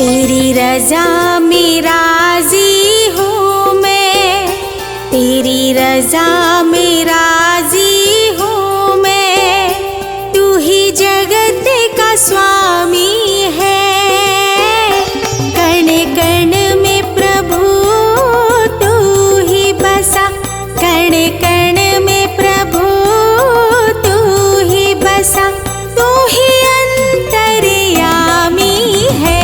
तेरी रजा में राजी हूँ मैं, तेरी रजा में राजी हूँ मैं। तू ही जगत का स्वामी है, कण कण में प्रभु तू ही बसा, कण कण में प्रभु तू ही बसा। तू ही अंतर्यामी है,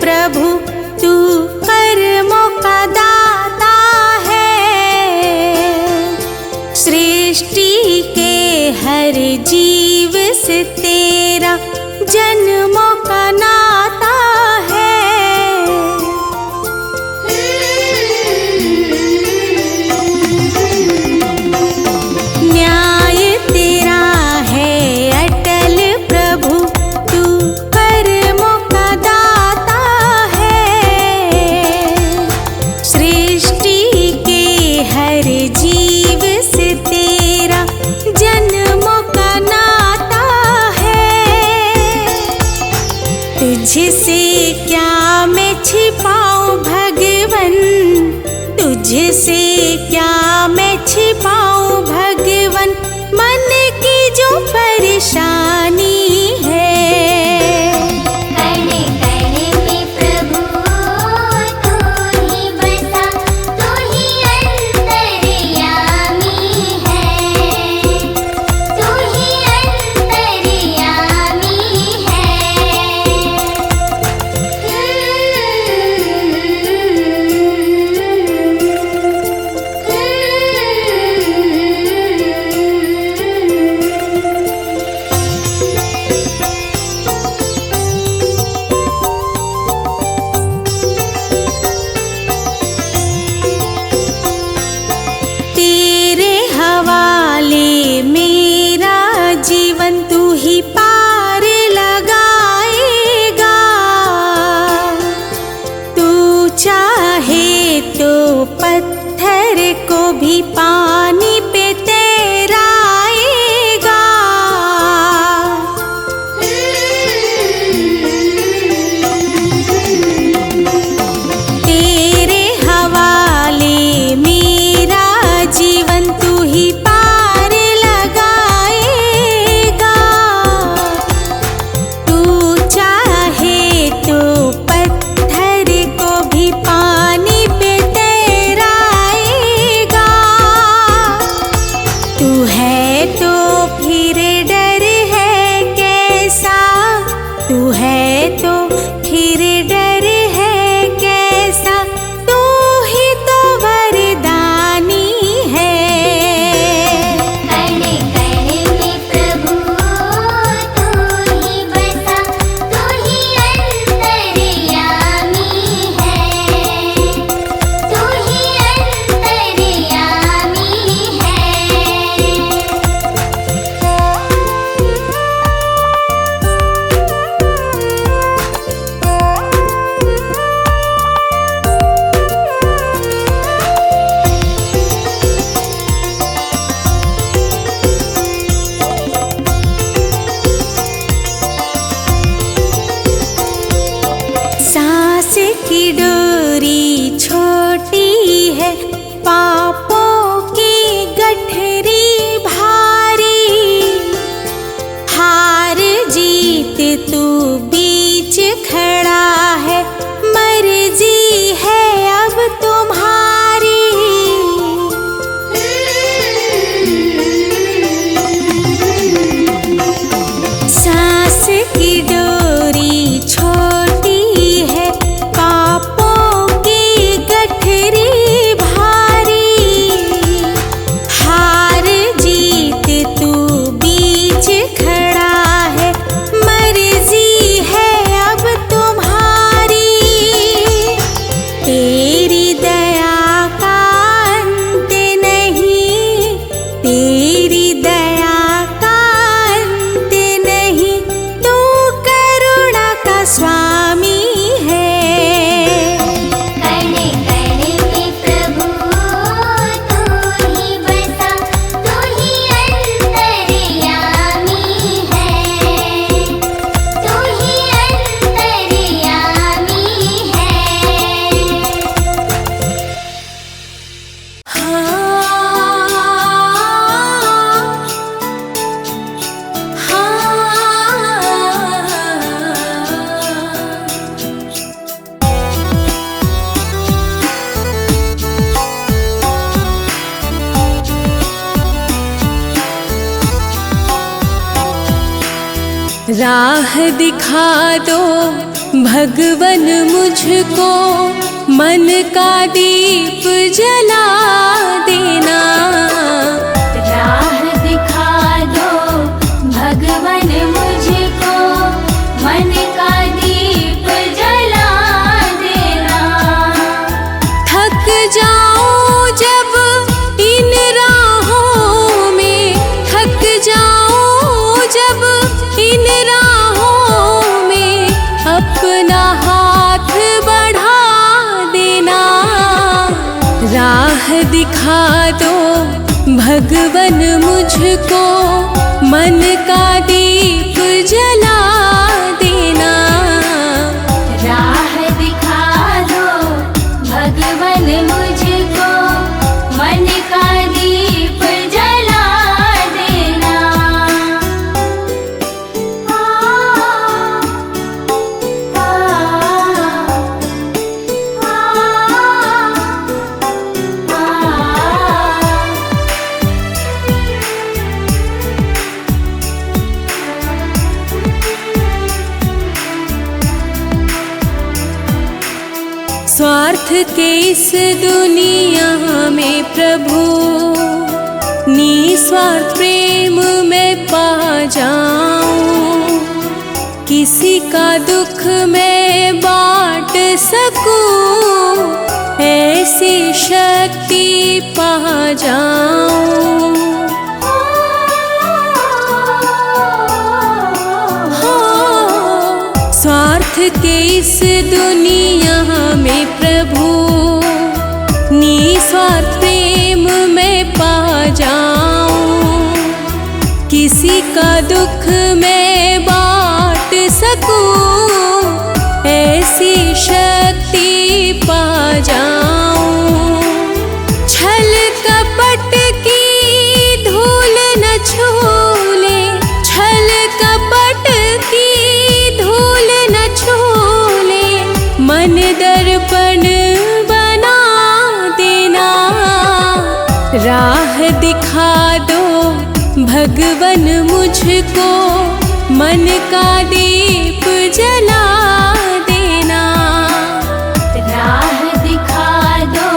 प्रभु तू कर्मों का दाता है। सृष्टि के हर जीव से तेरा जन्मों का नाता है। न्याय तेरा है अटल प्रभु, तू कर्मों का दाता है। सृष्टि के हर जीव से तेरा जन्मों का नाता है। तुझसे क्या मैं छिपाऊं भगवन, तुझसे क्या मैं छिपाऊं भगवन, मन की जो परेशानी है। जीवन तू ही पार लगाएगा, तू चाहे तो पत्थर को भी पानी पे तैराएगा। तेरे हवाले मेरा जीवन तू ही तू है तो फिर डर है कैसा, तू ही तो वरदानी है। कण कण में प्रभु तू ही बसा, तू ही अंतर्यामी है, तू ही अंतर्यामी है। सांस की डोरी छोटी है, पापों की गठरी भारी। हार जीत तू बीच खड़ा है, मर्जी है अब तुम्हारी। सांस की डोरी छोटी है, पापों की गठरी राह दिखा दो भगवन मुझको, मन का दीप जला देना। राह दिखा दो भगवन मुझको, मन का दीप जला देना। थक जाऊं जब इन राहों में, थक जाऊं जब इन राहों में, अपना हाथ बढ़ा देना। राह दिखा दो भगवन मुझको, मन का दीप जला देना। राह दिखा दो भगवन मुझको, मन का दीप जला देना। स्वार्थ के इस दुनिया में प्रभु, निस्वार्थ प्रेम में पा जाऊं। किसी का दुख मैं बांट सकूं, ऐसी शक्ति पा जाऊं। स्वार्थ के इस दुनिया में प्रभु, निस्वार्थ प्रेम में पा जाऊं। किसी का दुख मैं बांट सकूं, ऐसी शक्ति पा जाऊं। छल कपट की धूल न छूले, छल कपट की धूल न छूले, मन दर्पण बना देना। राह दिखा दो भगवन मुझको, मन का दीप जला देना। राह दिखा दो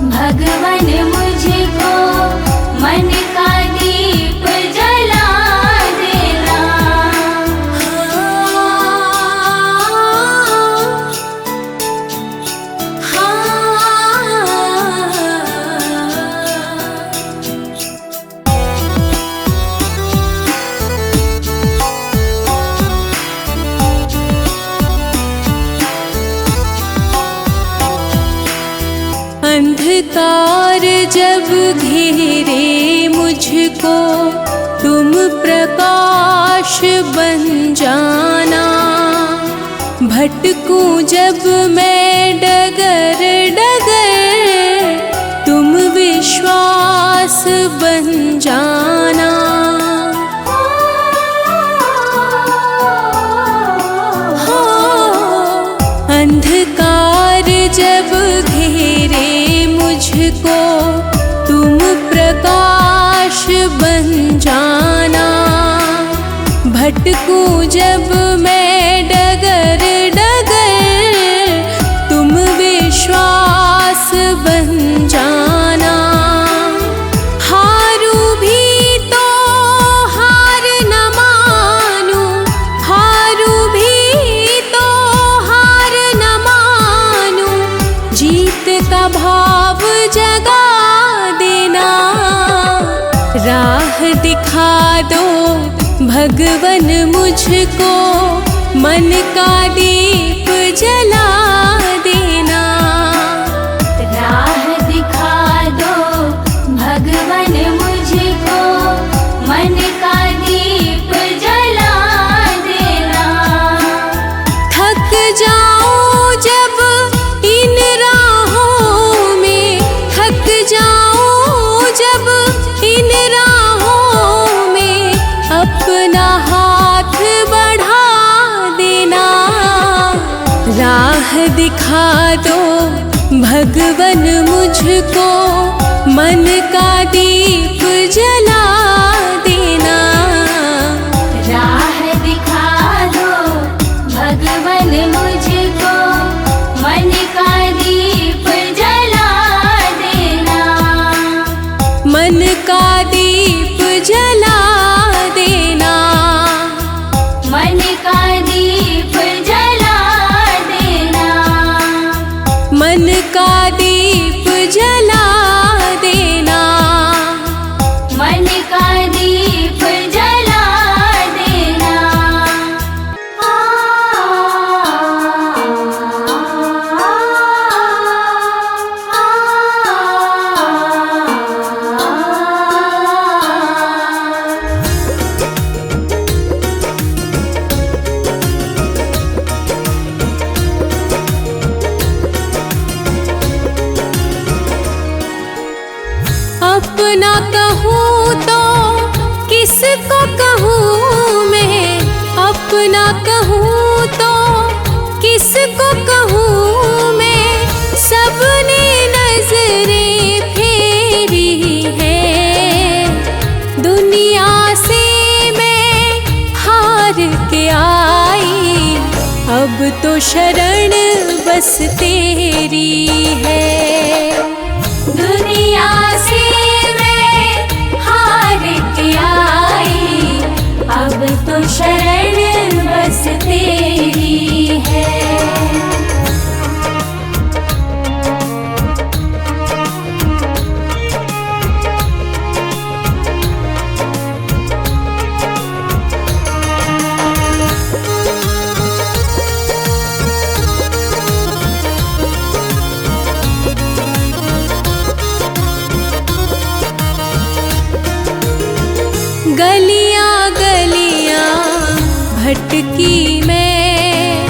भगवन मुझको, मन का दीप जला देना। अंधकार जब घेरे मुझको, तुम प्रकाश बन जाना। भटकूं जब मैं डगर डगर, तुम विश्वास बन जाना। अंधकार जब घेरे मुझको, तुम प्रकाश बन जाना। भटकूं जब मैं डगर डगर, तुम विश्वास बन जाना। हारू भी तो हार न मानूं, हारू भी तो हार न मानूं। जीत का भाव जगा देना। राह दिखा दो भगवन मुझको, मन का दीप जला देना। राह दिखा दो भगवन मुझको, मन का दीप जला देना। थक जाऊं जब इन राहों में, थक जाऊं जब इन राहों में, अपना हाथ बढ़ा देना। राह दिखा दो भगवन मुझको, मन का दीप जला देना। राह दिखा अपना कहूँ तो किसको कहूँ मैं, अपना कहूँ तो किसको कहूँ मैं। सबने नजरें फेरी है, दुनिया से मैं हार के आई, अब तो शरण बस तेरी है। दुनिया से मैं हार के आई, अब तो शरण बस तेरी है। गलियां गलियां भटकी मैं,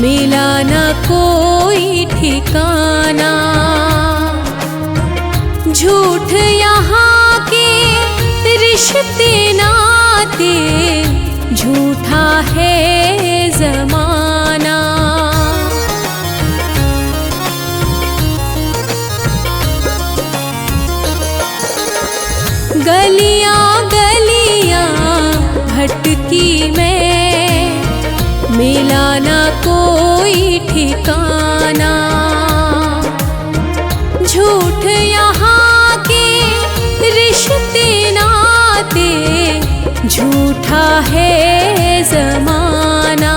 मिला ना कोई ठिकाना। झूठ यहाँ के रिश्ते नाते, झूठा है जमाना। गलियां गलियां भटकी मैं, मिला ना कोई ठिकाना। झूठ यहाँ के रिश्ते नाते, झूठा है जमाना।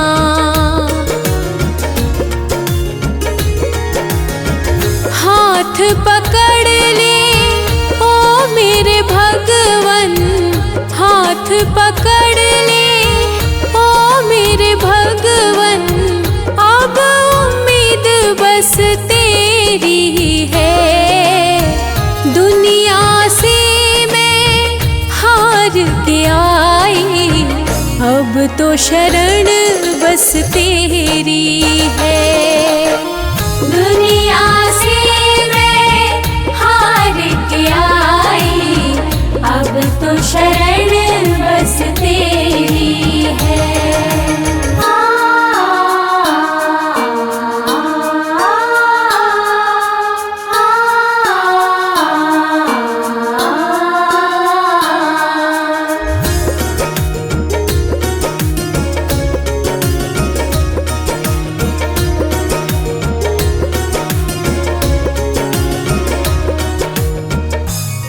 हाथ पकड़ ले ओ मेरे भगवन, हाथ पकड़ ले ओ मेरे भगवन। अब उम्मीद बस तेरी है, दुनिया से मैं हार के आई, अब तो शरण बस तेरी है। दुनिया से मैं हार के आई, अब तो शरण बस तेरी है।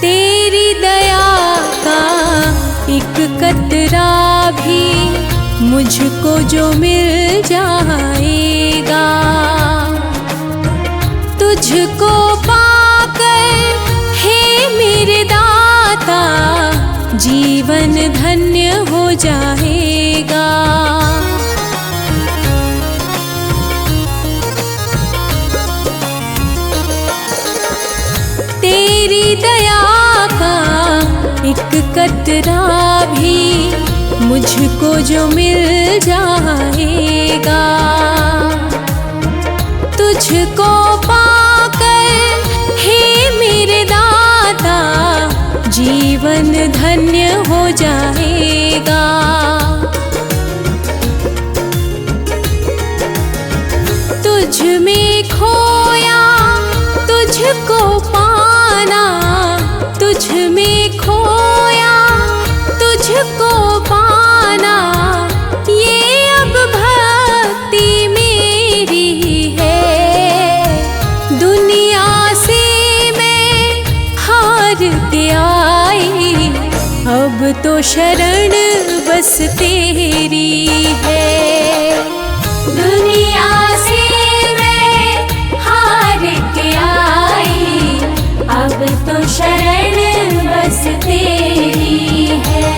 तेरी दया का एक कतरा भी मुझको जो मिल जाएगा, तुझको पाकर हे मेरे दाता, जीवन धन्य हो जाएगा। तेरी दया का एक कतरा भी मुझको जो मिल जाएगा, तुझको पाकर हे मेरे दाता, जीवन धन्य हो जाएगा। तुझ में खोया तुझको पाना, तुझ में खोया तुझको पाना, ये अब भक्ति मेरी है। दुनिया से मैं हार के आई, अब तो शरण बस तेरी है। दुनिया से मैं हार के आई, अब तो शरण बस तेरी है।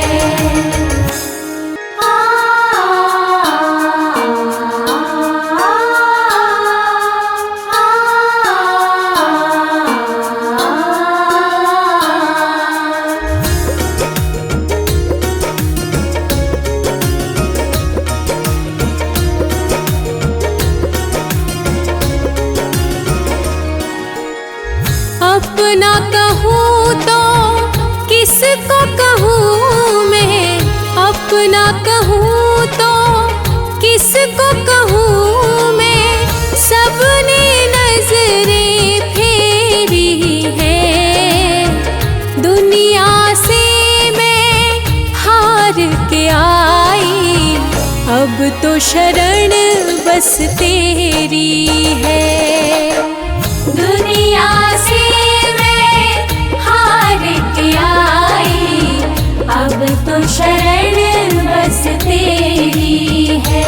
अपना कहूँ तो ना कहूँ तो किसको कहूँ मैं, सबने नजरें फेरी है। दुनिया से मैं हार के आई, अब तो शरण बस तेरी है। दुनिया से मैं हार के आई, अब तो शरण बस तेरी है।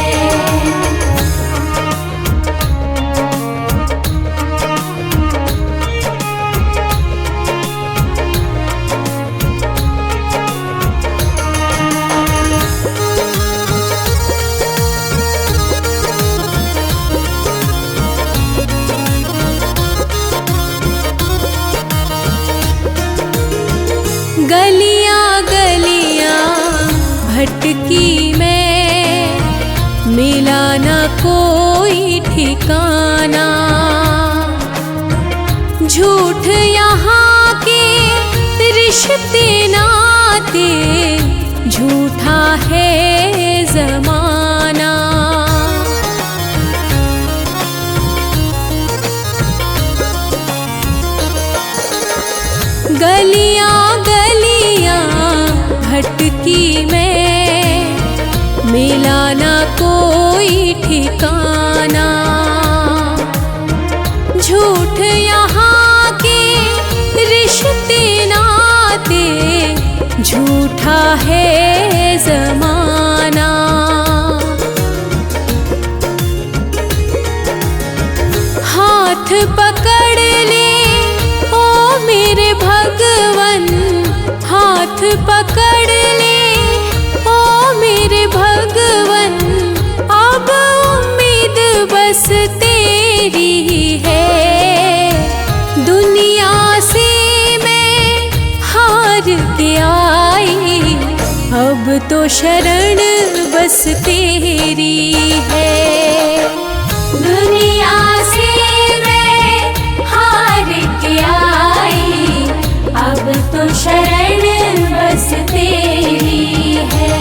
गलियां गलियां भटकी मैं, मिला ना कोई ठिकाना। झूठ यहाँ के रिश्ते नाते, झूठा है जमाना। गलियां गलियां भटकी मैं, मिला ना कोई ठिकाना। झूठ यहाँ के रिश्ते नाते, झूठा है जमाना। हाथ पकड़ ले ओ मेरे भगवन, हाथ पकड़ ले ओ मेरे भगवन। अब उम्मीद बस तेरी है। दुनिया से मैं हार के आई, अब तो शरण बस तेरी है। दुनिया से मैं हार के आई, अब तो शरण बस तेरी है।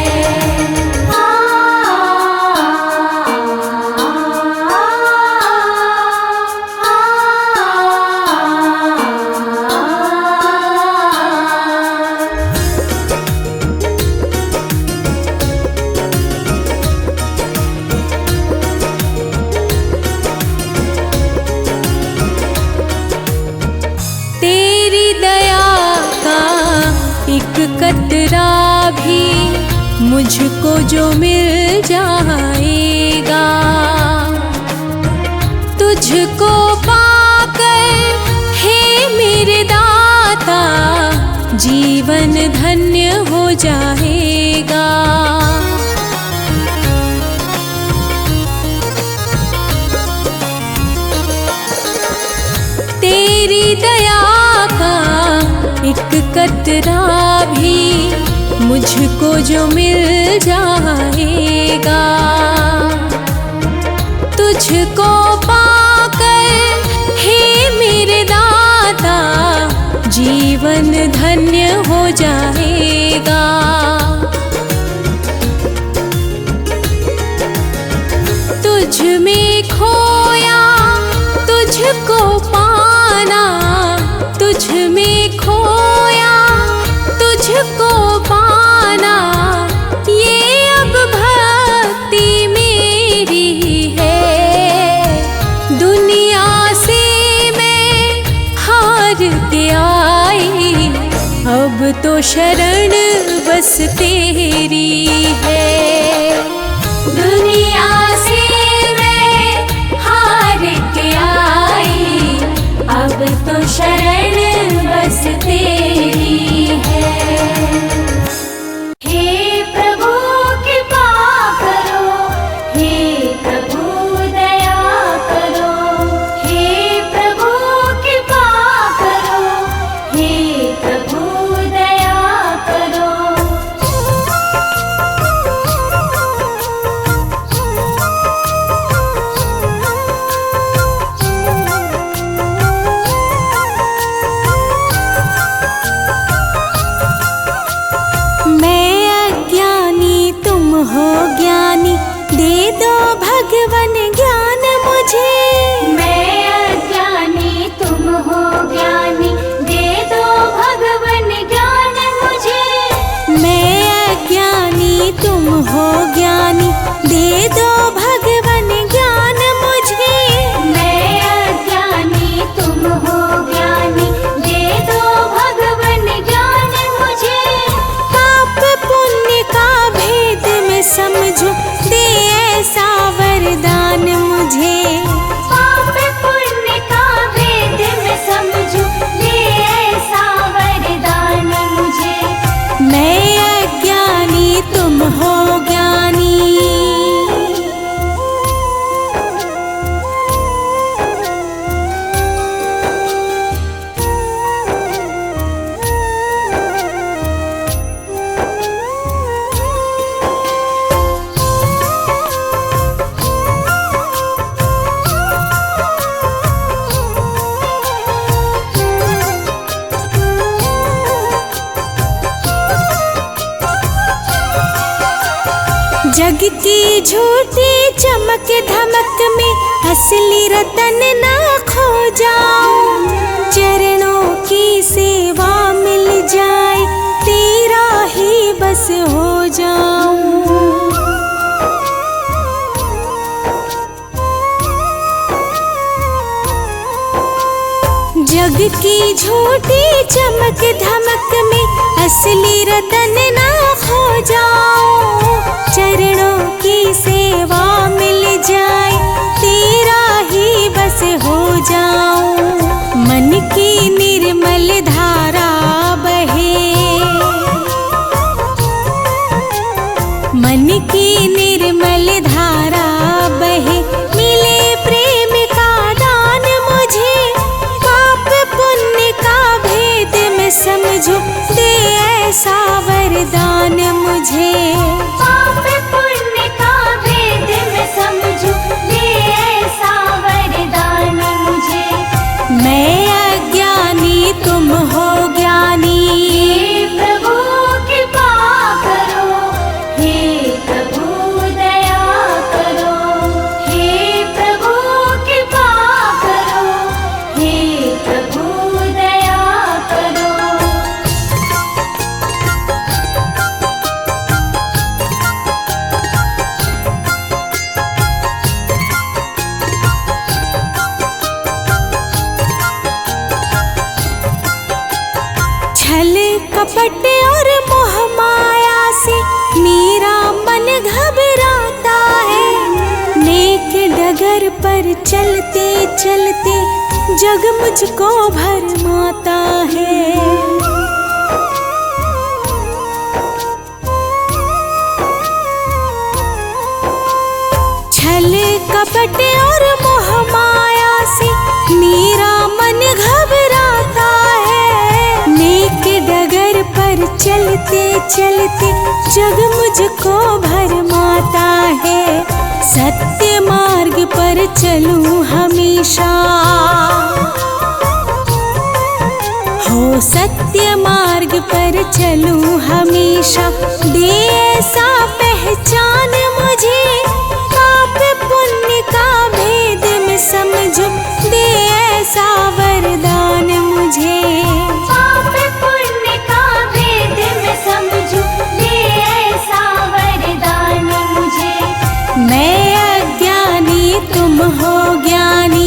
तेरी दया का एक कतरा भी मुझको जो मिल जाएगा, तुझको पाकर हे मेरे दाता, जीवन धन्य हो जाएगा। तेरी दया का एक कतरा भी मुझको जो मिल जाएगा, तुझको पाकर हे मेरे दाता, जीवन धन्य हो जाएगा। तुझ में खोया तुझको पाना, तुझ में खोया तुझको पाना, ये अब भक्ति मेरी है। दुनिया से मैं हार के आई, अब तो शरण बस तेरी है। दुनिया से मैं हार के आई, अब तो शरण बस तेरी है। हे प्रभु कृपा करो, हे प्रभु दया करो, हे प्रभु कृपा करो, हे प्रभु दया करो। जग की झूठी चमक धमक में असली रतन ना खो जाऊं। चरणों की सेवा मिल जाए तेरा ही बस हो जाऊं। जग की झूठी चमक धमक में असली रतन ना खो जाऊं। चरणों की सेवा मिल जाए तेरा ही बस हो जाऊं। मन की निर्मल धारा बहे, मन की निर्मल धारा बहे। मिले प्रेम का दान मुझे, पाप पुण्य का भेद मैं समझूं। दे ऐसा वरदान मुझे, पाप पुण्य का भेद मैं समझूं। दे ऐसा वरदान मुझे। मैं अज्ञानी तुम हो ज्ञानी। हे प्रभु कृपा करो, हे प्रभु दया करो। हे प्रभु कृपा करो, हे प्रभु दया करो। छल कपट और मोह माया से मेरा मन घबराता है। नेक डगर पर चलते चलते जग मुझको भरमाता है। छल कपट और मोह माया से मेरा मन घबराता है। नेक डगर पर चलते चलते जग मुझको भरमाता है। सत्य मार्ग पर चलूं हमेशा, हो सत्य मार्ग पर चलूं हमेशा। दे ऐसा पहचान मुझे, पाप पुण्य का भेद मैं समझूं। दे ऐसा वरदान मुझे, पाप पुण्य का भेद मैं समझूं। दे ऐसा वरदान मुझे। मैं अज्ञानी तुम हो ज्ञानी।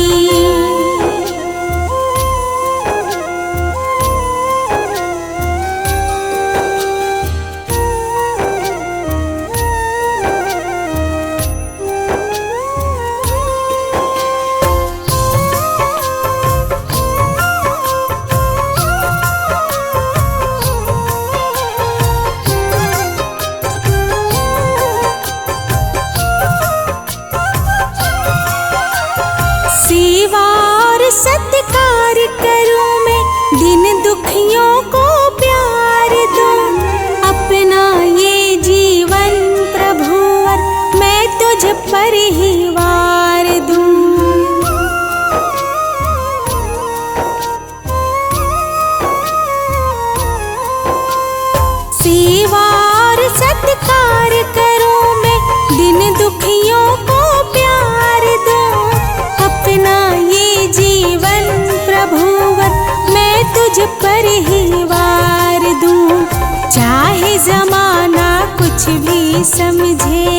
सेवा और सत्कार करूं मैं, दिन दुखियों को प्यार दूं। अपना ये जीवन प्रभुवर मैं तुझ पर ही वार दूं। सेवा और सत्कार करूं मैं, दिन दुखियों को प्यार दूं। अपना ये जीवन प्रभुवर मैं तुझ पर ही वार दूं। चाहे जमाना कुछ भी समझे,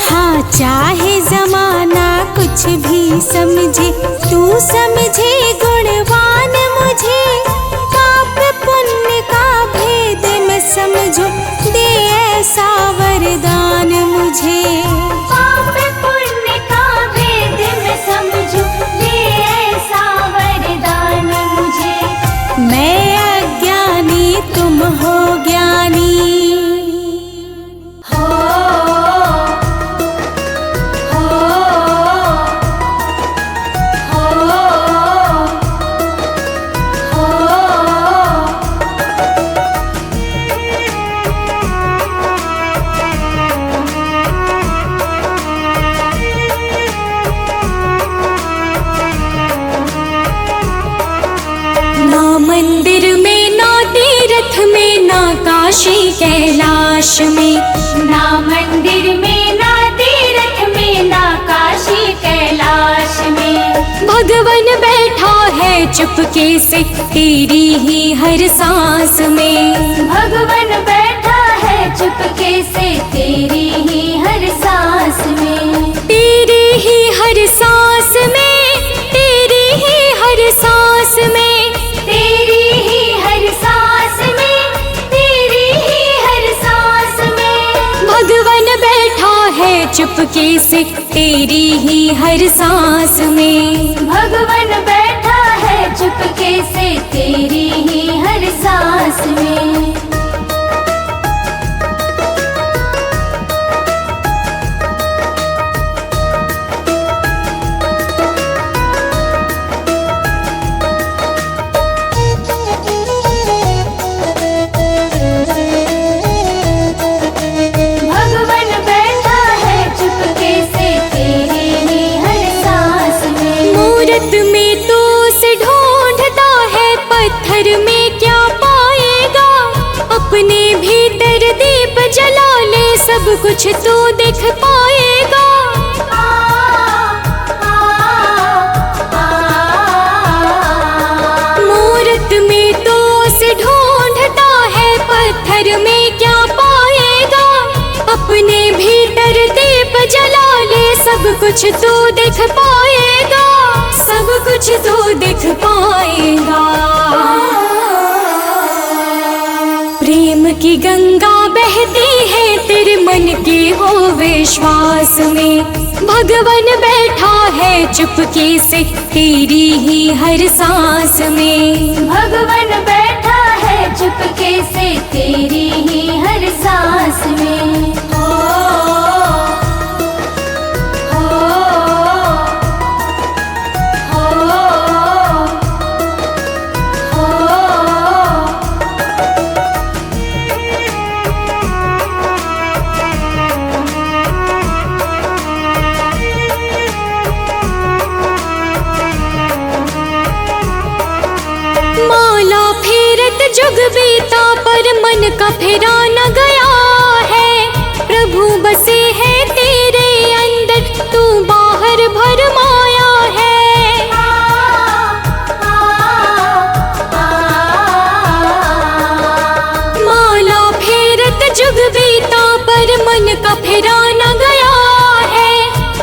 हाँ चाहे जमाना कुछ भी समझे। तू समझे गुणवान मुझे, पाप पुण्य का भेद मैं समझूं। दे ऐसा वरदान मुझे, पाप पुण्य का भेद मैं समझूं। दे ऐसा वरदान मुझे। मैं अज्ञानी तुम हो ज्ञानी। हो हो ना मंदिर में ना तीर्थ में ना काशी कैलाश कैलाश में। ना मंदिर में ना तीर्थ में ना काशी कैलाश में। भगवन बैठा है चुपके से तेरी ही हर सांस में। भगवन बैठा है चुपके से तेरी ही हर सांस में। तेरी ही हर सांस में, तेरी ही हर सांस में, तेरी ही हर सांस में, तेरी ही हर सांस में। भगवन बैठा है चुपके से तेरी ही हर सांस में। भगवन बैठा है चुपके से तेरी ही हर सांस में। भगवन बैठा है चुपके से तेरी ही हर सांस में। मूरत में तो उसे ढूंढता है, पत्थर में क्या पाएगा। अपने भीतर दीप जला ले, सब कुछ तू देख पाएगा। मूरत में तो उसे ढूंढता है, पत्थर में क्या पाएगा। अपने भीतर दीप जला ले, सब कुछ तू देख पाएगा, सब कुछ तू देख पाएगा। प्रेम की गंगा बहती है तेरे मन के हो विश्वास में। भगवन बैठा है चुपके से तेरी ही हर सांस में। भगवन बैठा है चुपके से तेरी ही हर सांस में। हो, हो, हो, हो। माला फेरत जुग बीता पर मन का फेरा न गया है। प्रभु बसे है तेरे अंदर, तू बाहर भरमाया है। माला फेरत जुग बीता पर मन का फेरा न गया है।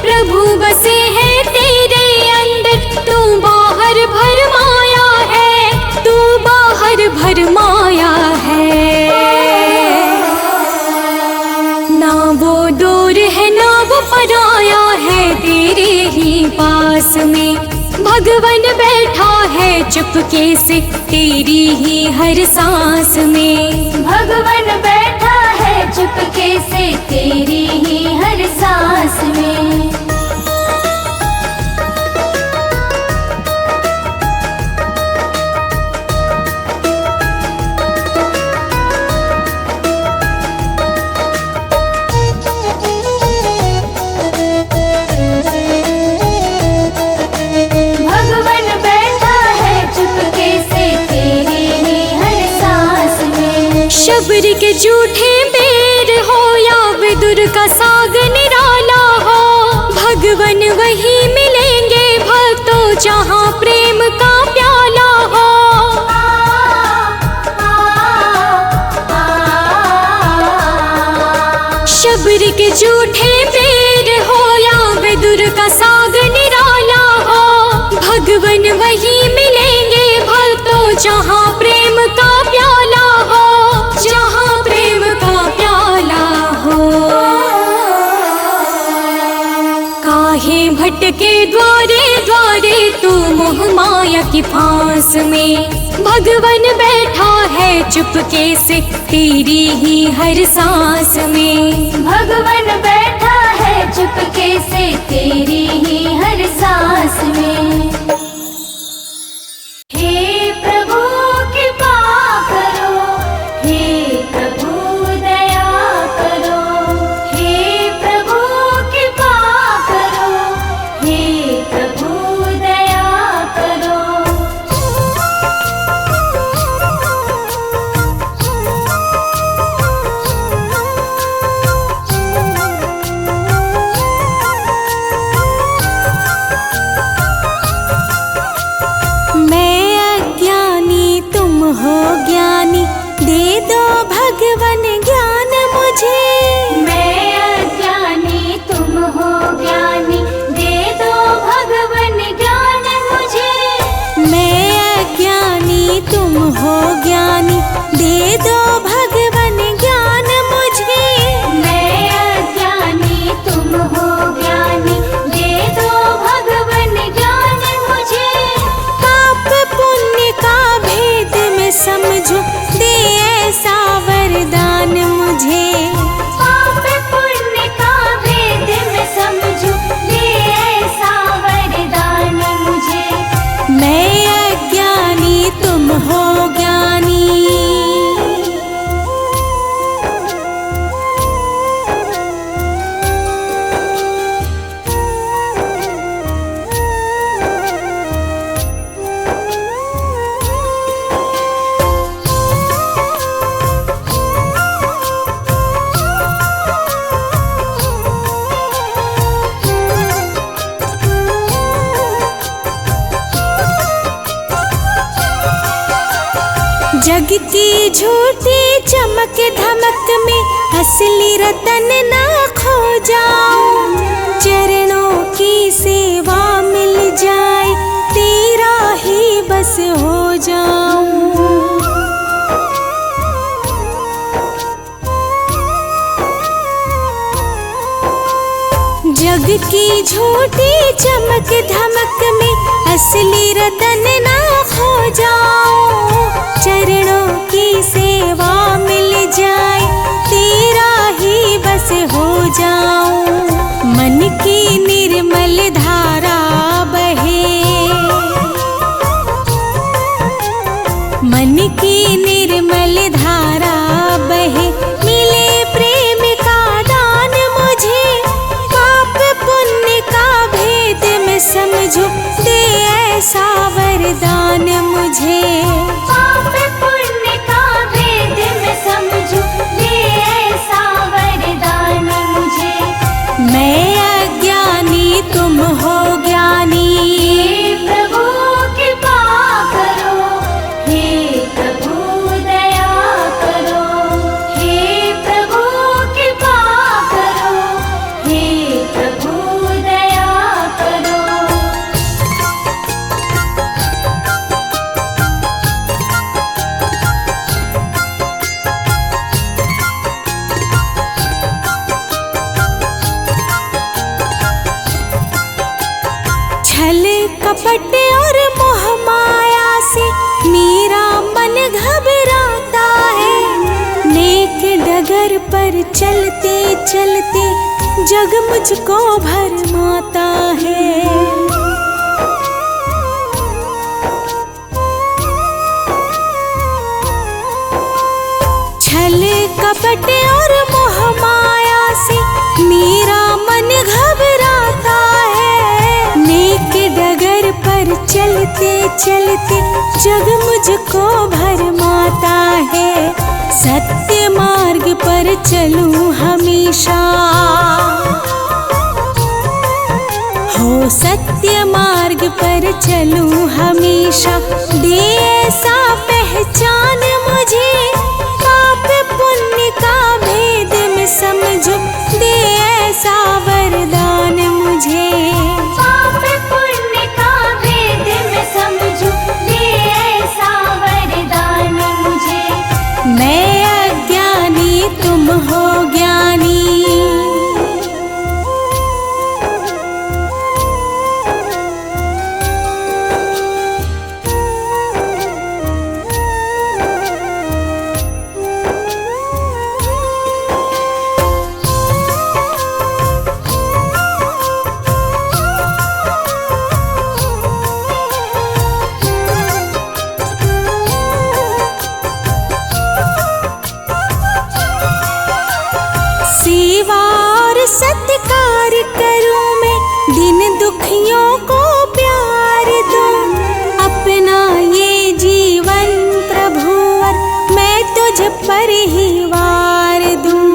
प्रभु बसे है तेरे अंदर, तू बाहर भरमाया है, तू बाहर भरमाया है। ना वो दूर है ना वो पराया है, तेरे ही पास में। भगवन बैठा है चुपके से तेरी ही हर सांस में। भगवन बैठा है चुपके से तेरी ही हर सांस में। भगवन बैठा है चुपके से तेरी ही हर सांस में। शबरी के झूठे बेर हो या विदुर का साग निराला हो, भगवन वही मिलेंगे भक्तों जहाँ प्रेम का प्याला हो। शबरी के झूठे बेर हो या विदुर का साग निराला हो, भगवन वही मिलेंगे भक्तों जहाँ प्रेम का प्याला हो, जहाँ प्रेम का प्याला हो। काहे भटके द्वारे द्वारे तू मोह माया की फांस में। भगवन बैठा है चुपके से तेरी ही हर सांस में। भगवन बैठा है चुपके से तेरी ही हर सांस में। हे प्रभु कृपा करो, हे प्रभु दया करो, हे प्रभु कृपा करो, हे प्रभु दया करो। की झूठी चमक धमक में असली रतन ना खो जाऊं। चरणों की सेवा मिल जाए तेरा ही बस हो जाऊं। जग की झूठी चमक धमक में असली रतन ना खो जाऊं। चरणों की सेवा मिल जाए तेरा ही बस हो जाऊं। मन की निर्मल धारा बहे, मन की निर्मल धारा बहे। मिले प्रेम का दान मुझे, पाप पुण्य का भेद मैं समझूं। दे ऐसा वरदान मुझे, पाप पुण्य का भेद मैं समझूं। दे ऐसा वरदान मुझे। मैं अज्ञानी तुम हो ज्ञानी। हे प्रभु कृपा करो, हे प्रभु दया करो। हे प्रभु कृपा करो, हे प्रभु दया करो। छल कपट और मोह माया से मेरा मन घबराता है। नेक डगर पर चलते चलते जग मुझको भरमाता है। छल कपट और मोह माया से मेरा मन घबराता है। नेक डगर पर चलते चलते जग मुझको भरमाता है। सत्य मार्ग पर चलूं हमेशा, हो सत्य मार्ग पर चलूं हमेशा। दे ऐसा पहचान मुझे, पाप पुण्य का भेद मैं समझूं। दे ऐसा वरदान मुझे, पाप पुण्य का भेद मैं समझूं। दे ऐसा वरदान मुझे। मैं अज्ञानी तुम हो ज्ञानी। सेवा और सत्कार करूं मैं, दिन दुखियों को प्यार दूं। अपना ये जीवन प्रभुवर मैं तुझ पर ही वार दूं।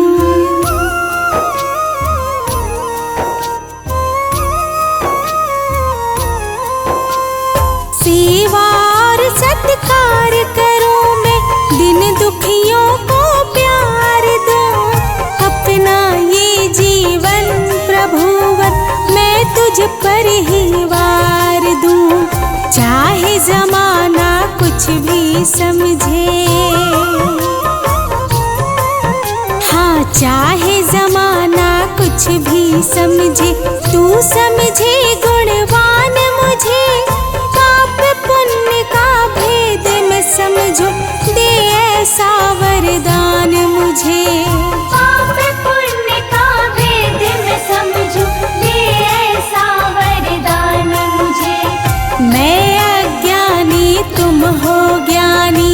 सेवा और सत्कार करूं मैं, दिन दुखियों को प्यार दूं। अपना ये जीवन प्रभुवर मैं तुझ पर ही वार दूं। चाहे जमाना कुछ भी समझे, हाँ चाहे जमाना कुछ भी समझे। तू समझे गुणवान मुझे, पाप पुण्य का भेद मैं समझूं। दे ऐसा वरदान मुझे, पाप पुण्य का भेद मैं समझूं। दे ऐसा वरदान मुझे। मैं अज्ञानी तुम हो ज्ञानी।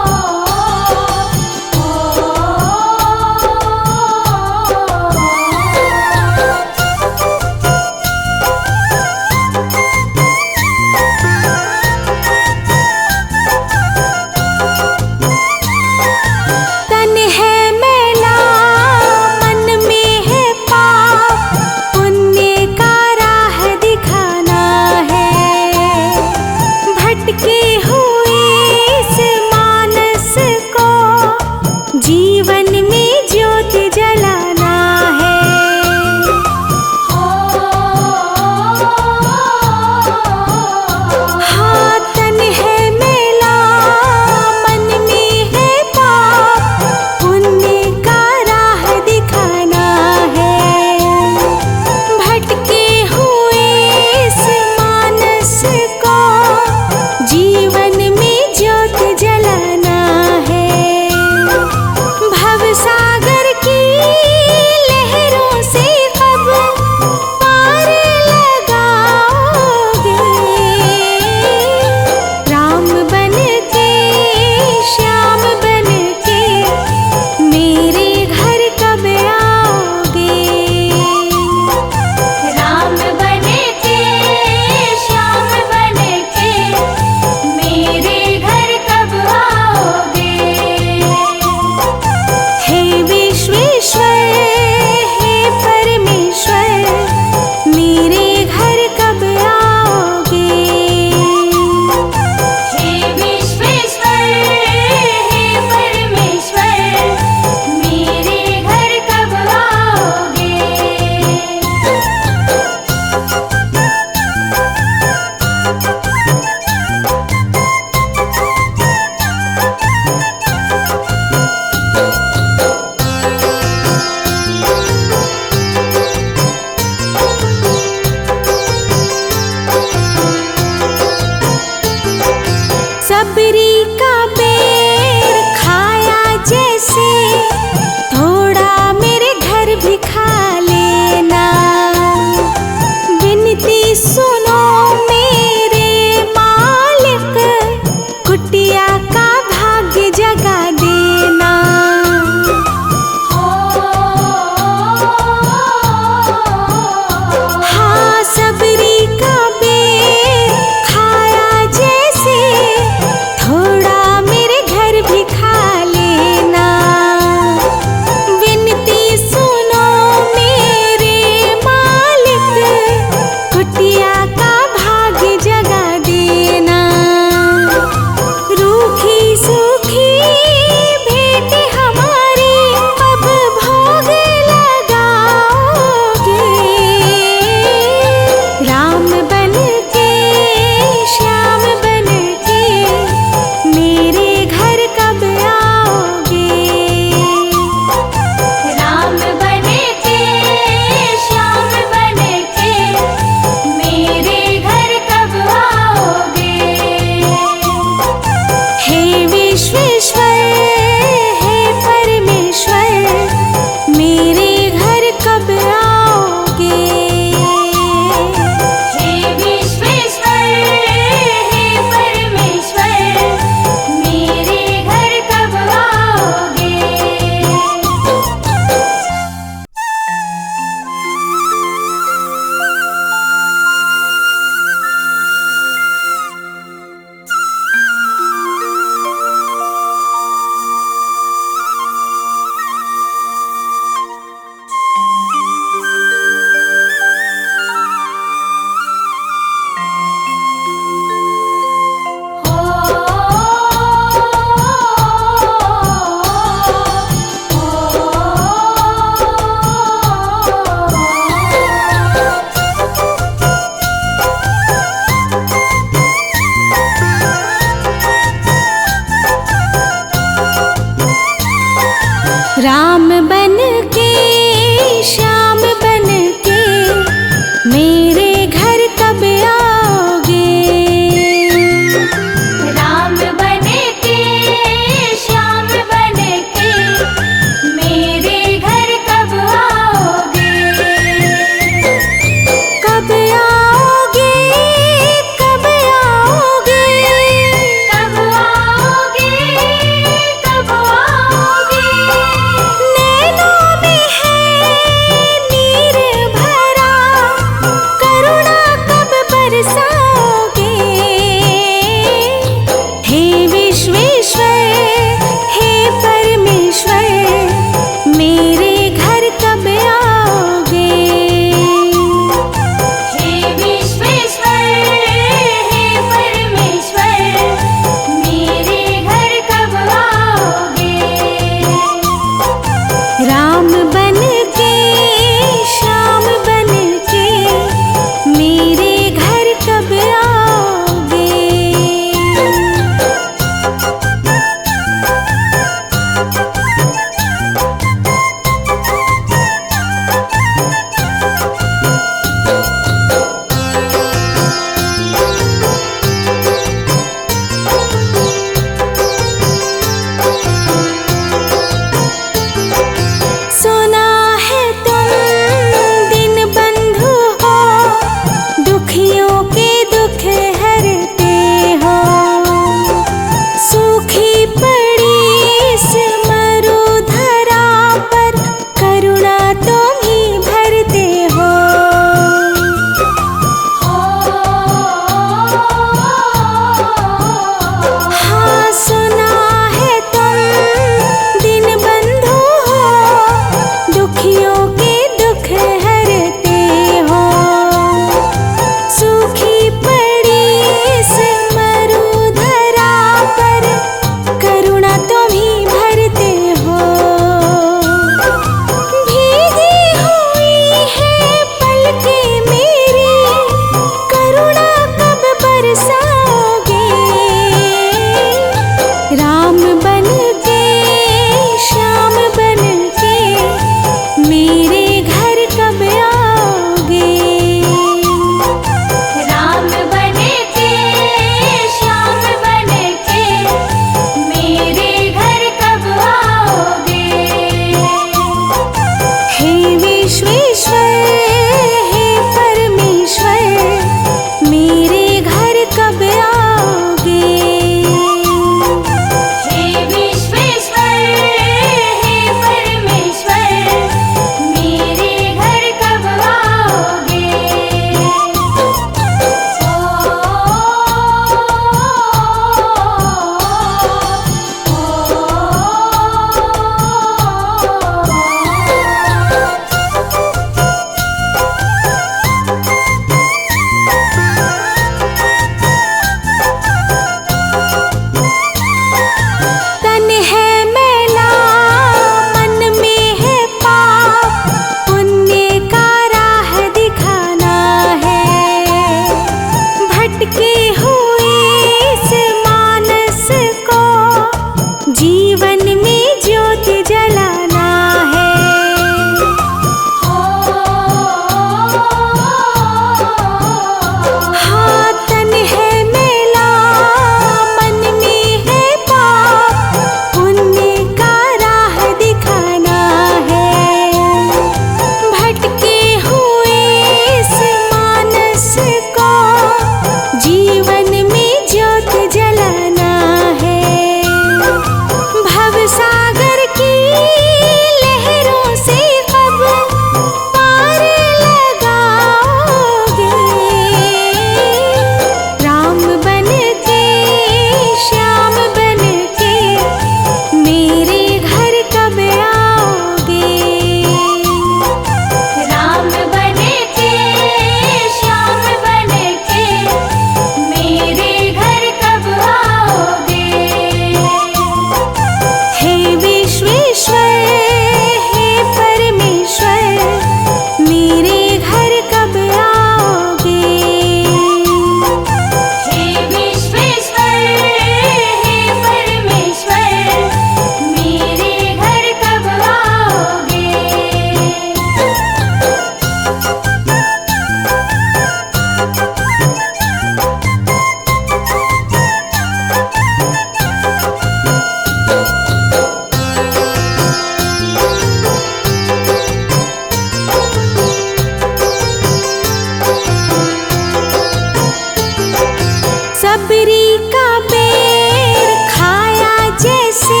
सबरी का पेड़ खाया जैसे,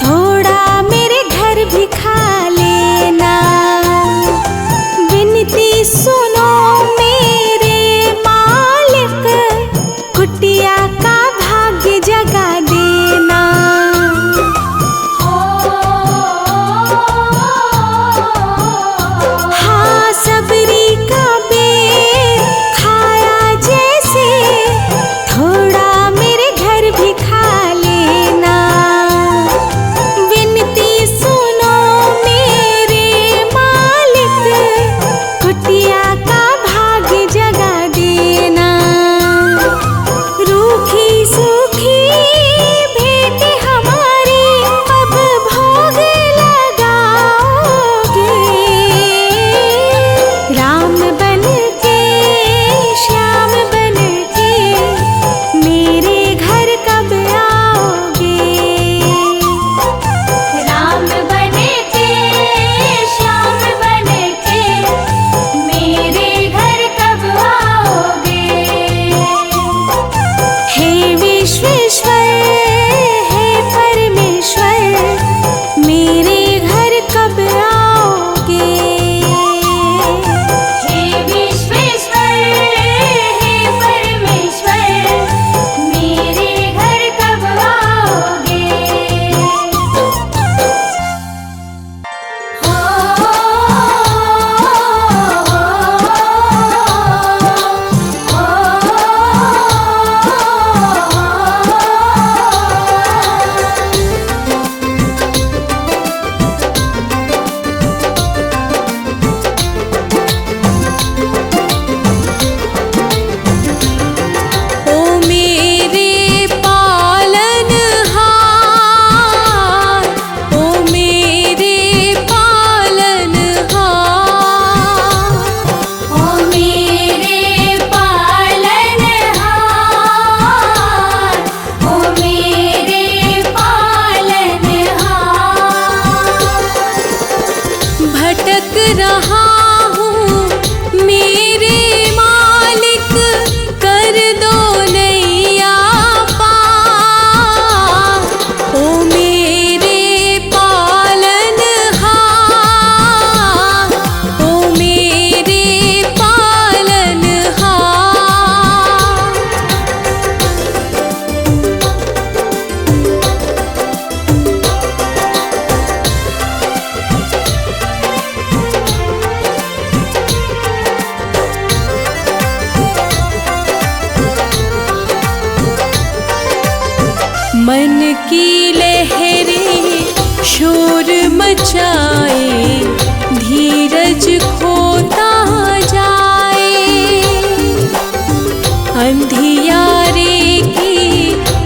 थोड़ा मेरे घर भी खा लेना। विनती सुनो मेरे मालिक, कुटिया का भाग्य जगा देना। हाँ सबरी का पेड़ खाया जैसे, थोड़ा मेरे घर भी खा लेना। विनती सुनो मेरे मालिक, कुटिया का भाग्य जगा देना। रूखी सूखी भेंट हमारी अब भोग लगाओगे। राम बन के श्याम बन के मेरे घर कब आओगे। राम बने के श्याम बने के मेरे घर कब आओगे। हे विश्वेश्वर हे परमेश्वर, मेरे घर कब आओगे। हे विश्वेश्वर हे परमेश्वर, मेरे घर कब आओगे। ओ मेरे पालनहार, ओ मेरे पालनहार। ओ मेरे पालनहार, ओ मेरे पालनहार। भटक रहा हूँ मेरे मालिक, कर दो नैया पार। ओ मेरे पालनहार, ओ मेरे पालनहार। मन की लहरें शोर मचाए, धीरज खोता जाए। अंधियारे की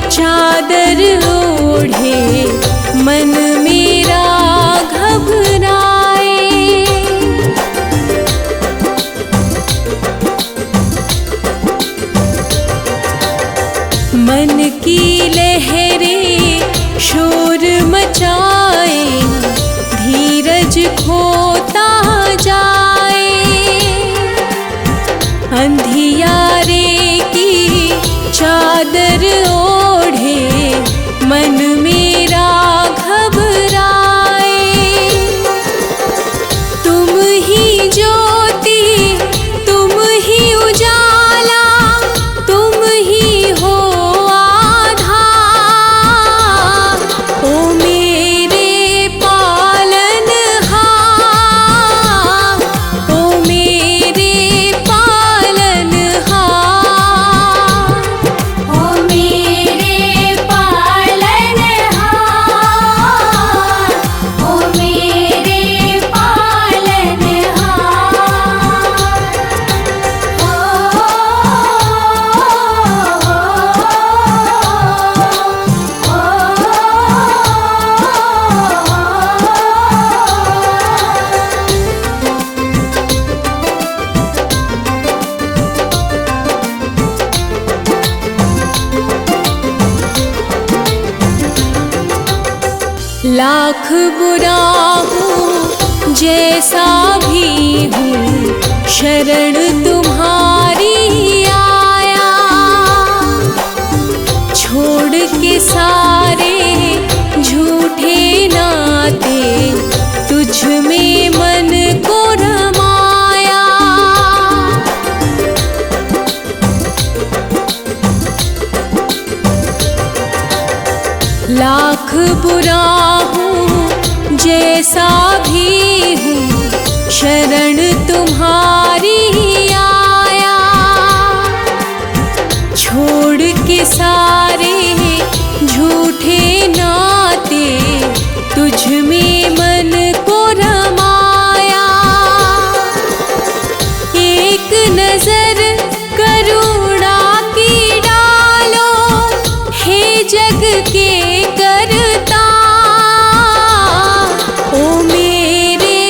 चादर ओढ़े, मन मेरा घबराए। मन की लहरें शोर मचाए, धीरज खोता जाए। अंधियारे की चादर ओढ़े, मन मेरा घबराए। तुम ही ज्योति, तुम ही उजाला, तुम ही हो आधार। ओ मेरे पालनहार, ओ मेरे पालनहार। ओ मेरे पालनहार, ओ मेरे लाख बुरा हूँ जैसा भी हूँ, शरण तुम्हारी आया। सारे झूठे नाते तुझ में मन को रमाया। लाख बुरा हूँ जैसा भी हूँ, शरण तुम्हारी आया। छोड़ के सारे झूठे नाते तुझ में मन को रमाया। एक नजर करुणा की डालो, हे जग के करता। ओ मेरे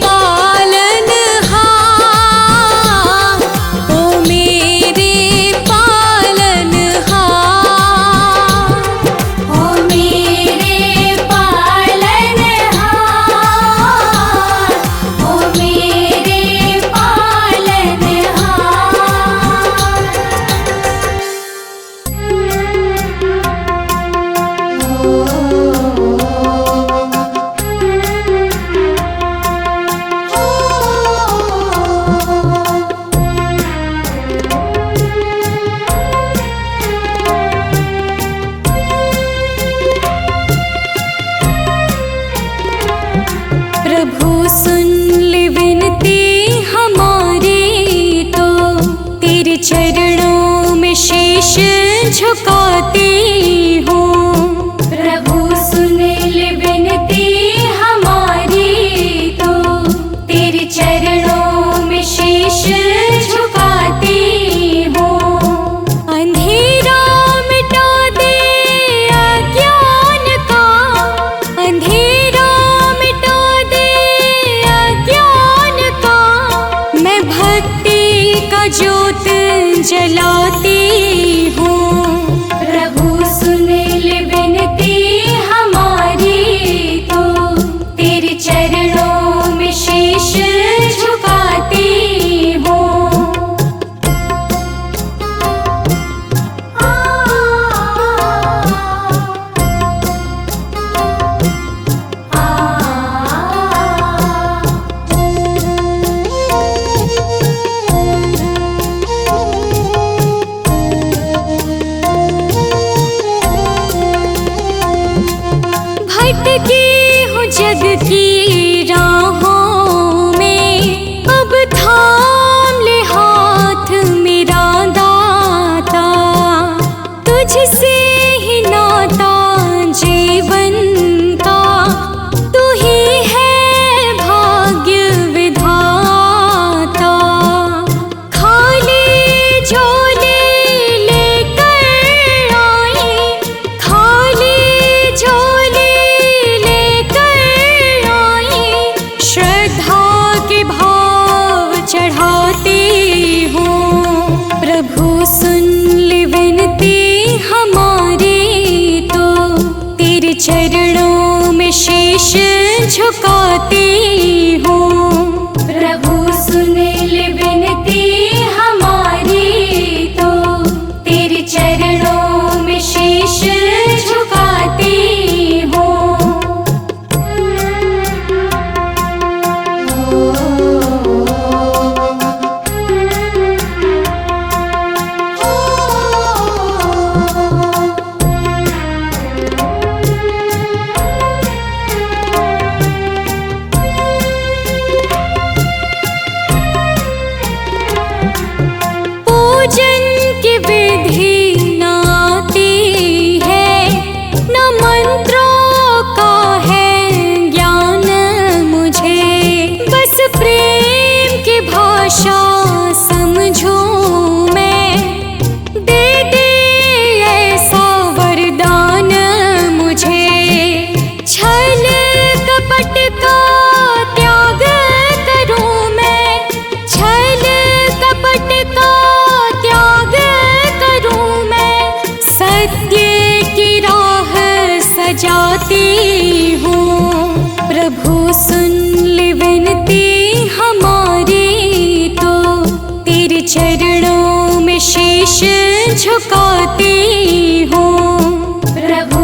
पालनहार, ओ मेरे पालनहार, ओ मेरे पालनहार, ओ मेरे पालनहार। प्रभु सुन ले विनती हमारी, तो तेरे चरणों में शीश झुकाती हूँ। प्रभु सुन ले विनती हमारी, तो तेरे चरणों में शीश झुकाती हूँ। अंधेरा मिटा दे अज्ञान का, अंधेरा मिटा दे अज्ञान का। मैं भक्ति का ज्योत जलाती हूँ। प्रभु सुन ले विनती हमारी, तो तेरे चरणों में शीश झुकाती हूँ। भटकी हूँ जग की राहों में, अब थाम ले हाथ मेरा दाता। तुझसे ही नाता जीवन का, तू ही है भाग्य विधाता। खाली झोले लेकर आई, खाली झोले लेकर आई। श्रद्धा के भाव चढ़ाती हूँ। प्रभु सुन ले विनती हमारी, तो तेरे चरणों में शीश झुकाती हूँ। प्रभु सुन ले विनती हमारी, तो तेरे चरणों में शीश झुकाती हूँ। पूजन की विधि न आती है, न मंत्रों का है ज्ञान मुझे। बस प्रेम की भाषा समझूं मैं, दे दे ऐसा वरदान मुझे। छल कपट का त्याग करूं मैं, छल कपट का त्याग करूं मैं। सत्य की राह सजाती हूँ। प्रभु सुन ले विनती हमारी, तो तेरे चरणों में शीश झुकाती हूँ। प्रभु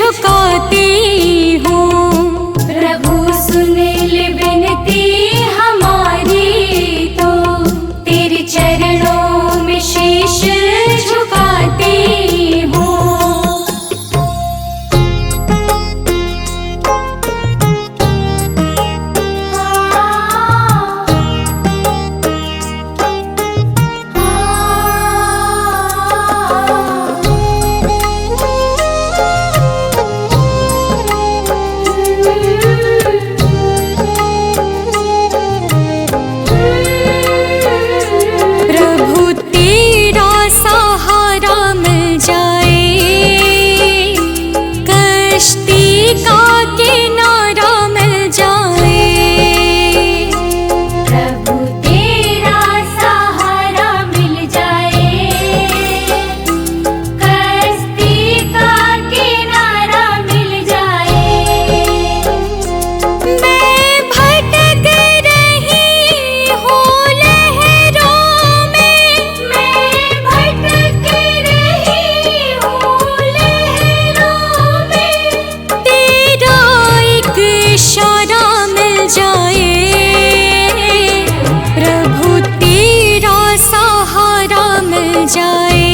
झुकाती हूँ। प्रभु सुन ले विनती हमारी, तो तेरे चरणों में शीश झुकाती हूँ। प्रभु तेरा सहारा मिल जाए, कश्ती का किनारा मिल जाए। प्रभु तेरा सहारा मिल जाए, कश्ती का किनारा मिल जाए। मैं भटक रही हूँ लहरों में, मैं भटक रही हूँ लहरों में, तेरा एक इशारा मिल जाए। प्रभु तेरा सहारा मिल जाए,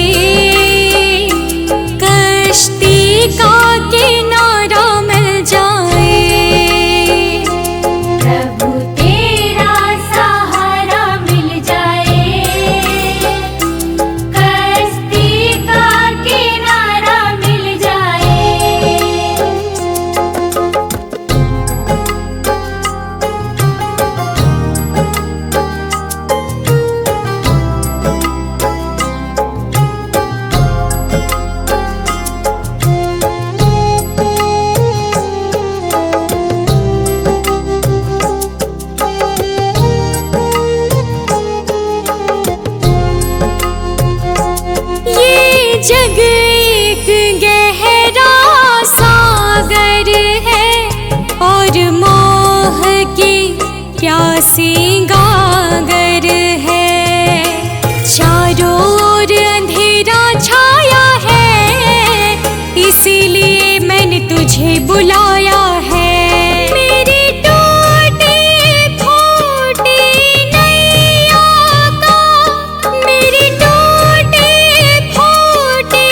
कश्ती का किनारा मिल जाए। प्रभु तेरा सहारा मिल जाए, कश्ती का किनारा मिल जाए। ये जग एक गहरा सागर है, और मोह की प्यासी गागर है। चारों ओर अंधेरा छाया है, इसीलिए मैंने तुझे बुलाया है। मेरी टूटी फूटी नैया का, मेरी टूटी फूटी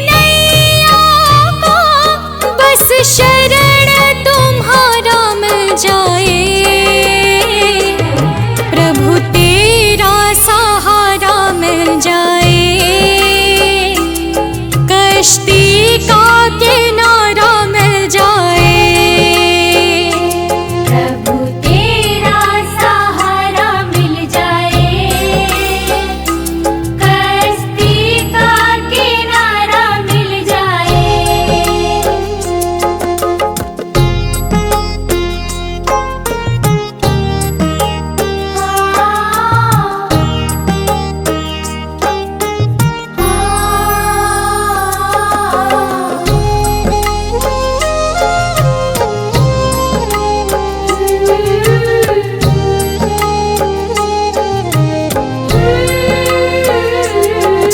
नैया का, बस शरण तुम्हारा मिल जाए। प्रभु तेरा सहारा मिल जाए, कश्ती का किनारा मिल जाए। प्रभु तेरा सहारा मिल जाए, कश्ती का किनारा मिल जाए।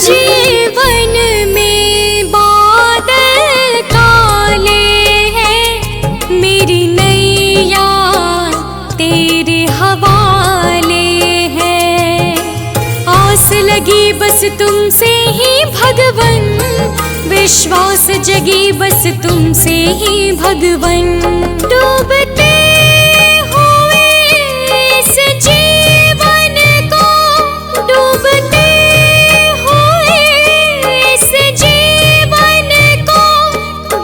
जीवन में बादल काले हैं, मेरी नैया तेरे हवाले है। आस लगी बस तुमसे ही भगवन, विश्वास जगी बस तुमसे ही भगवन। डूबते हुए इस जीवन को, डूबते हुए इस जीवन को,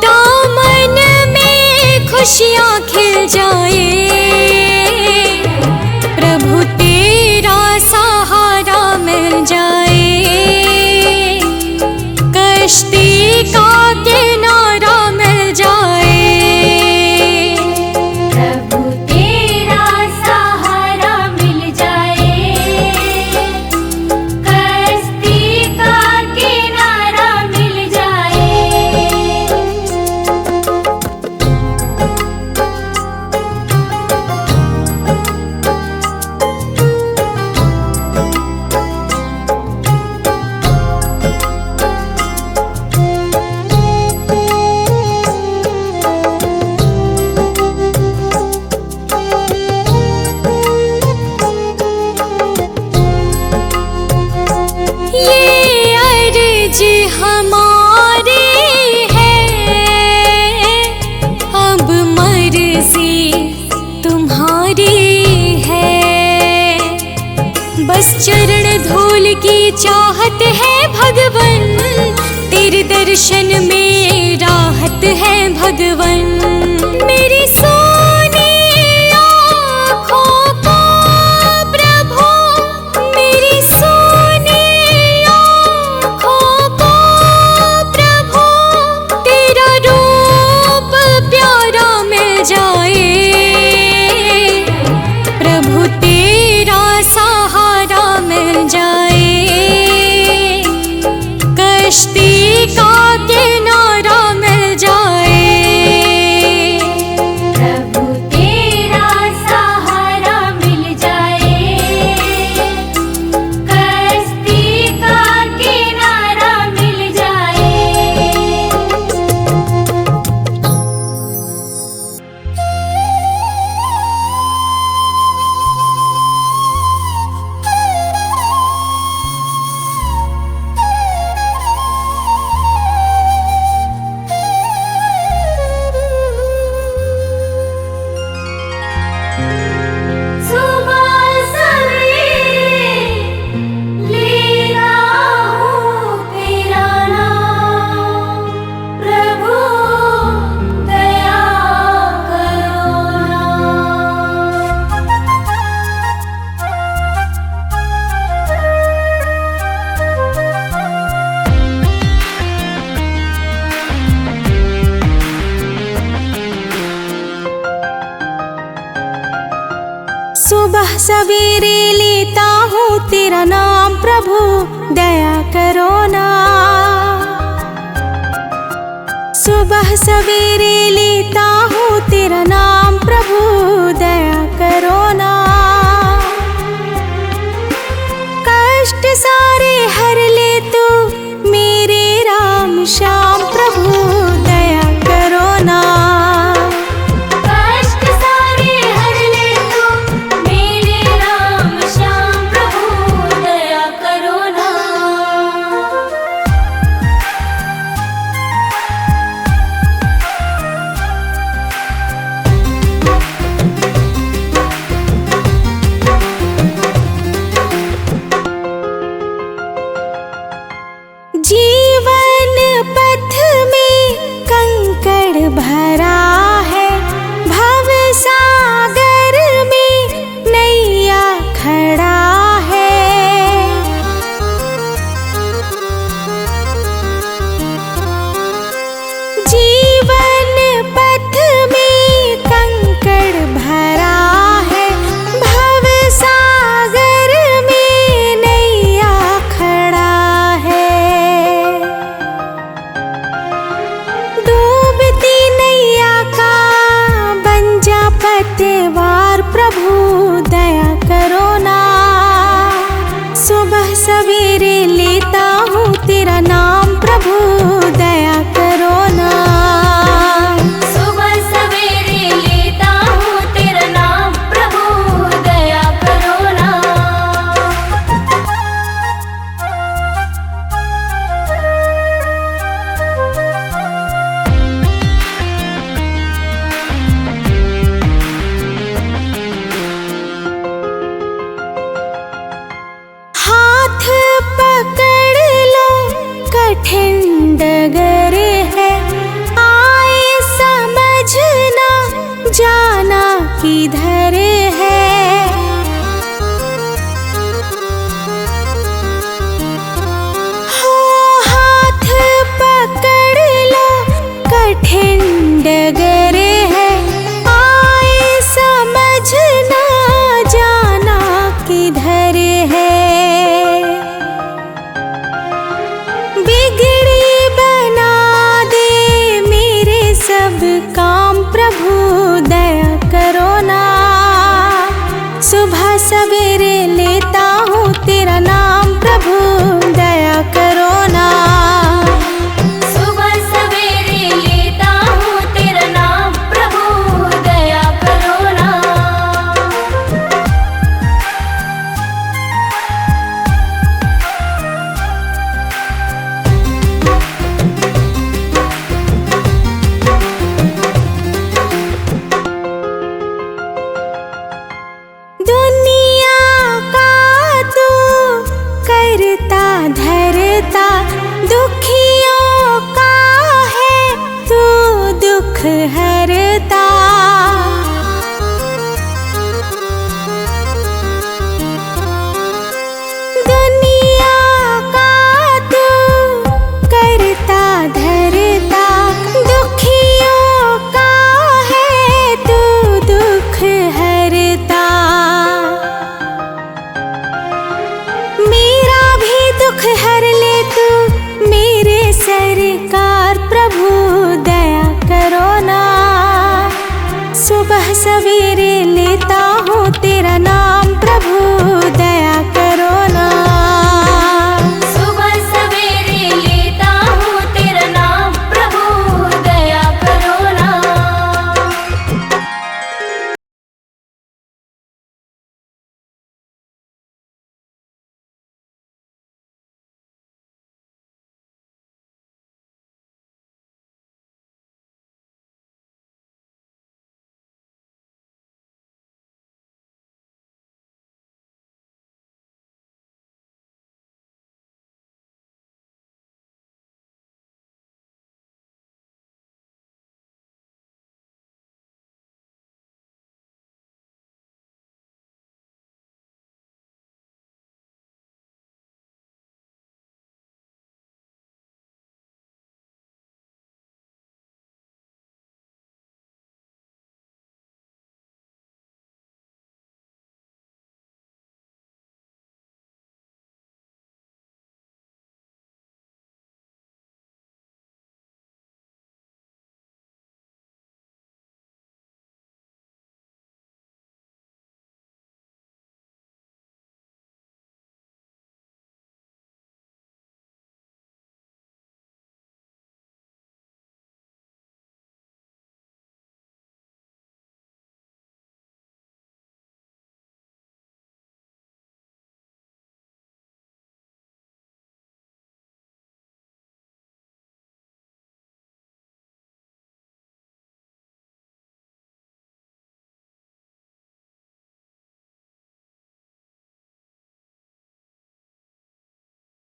दामन में खुशियाँ खिल जाए। प्रभु तेरा सहारा मिल जाए, कश्ती का किनारा मिल जाए। चरण धूल की चाहत है भगवन, तेरे दर्शन में राहत है भगवन। मेरी सोनी आँखों को प्रभु, मेरी सोनी आँखों को प्रभु, तेरा रूप प्यारा मिल जाए, प्रभु तेरा सहारा मिल जाए, कश्ती का किनारा मिल जाए, प्रभु तेरा सहारा मिल जाए, कश्ती का किनारा मिल जाए। सुबह सवेरे लेना हूँ तेरा नाम, प्रभु दया करो सुबह सवेरे लेता हूँ तेरा नाम, प्रभु दया करो ना। सुबह सवेरे लेता हूँ तेरा नाम, प्रभु दया करो ना। कष्ट सारे हर ले तू मेरे राम श्याम, प्रभु दया करो ना। कष्ट सारे हर ले तू मेरे राम श्याम, प्रभु दया करो ना। जीवन पथ में कंकड़ भरा है, भव सागर में नैया खड़ा है। जीवन पथ में कंकड़ भरा है, भव सागर में नैया खड़ा है। डूबती नैया का बन जा पतवार, प्रभु दया करो ना। सुबह सवेरे लेता हूँ तेरा नाम, प्रभु दया करो ना। सुबह सवेरे लेता हूँ तेरा नाम, प्रभु दया करो ना। हाथ पकड़ लो कठिन डगर है, आए समझना जाना किधर है। हो हाथ पकड़ लो कठिन डगर है, आए समझना जाना किधर है। बिगड़ी बना दे मेरे सब काम, प्रभु दया करो ना। सुबह सवेरे लेता हूँ तेरा नाम, प्रभु दया करो ना। सुबह सवेरे लेता हूँ तेरा नाम, प्रभु दया करो ना। है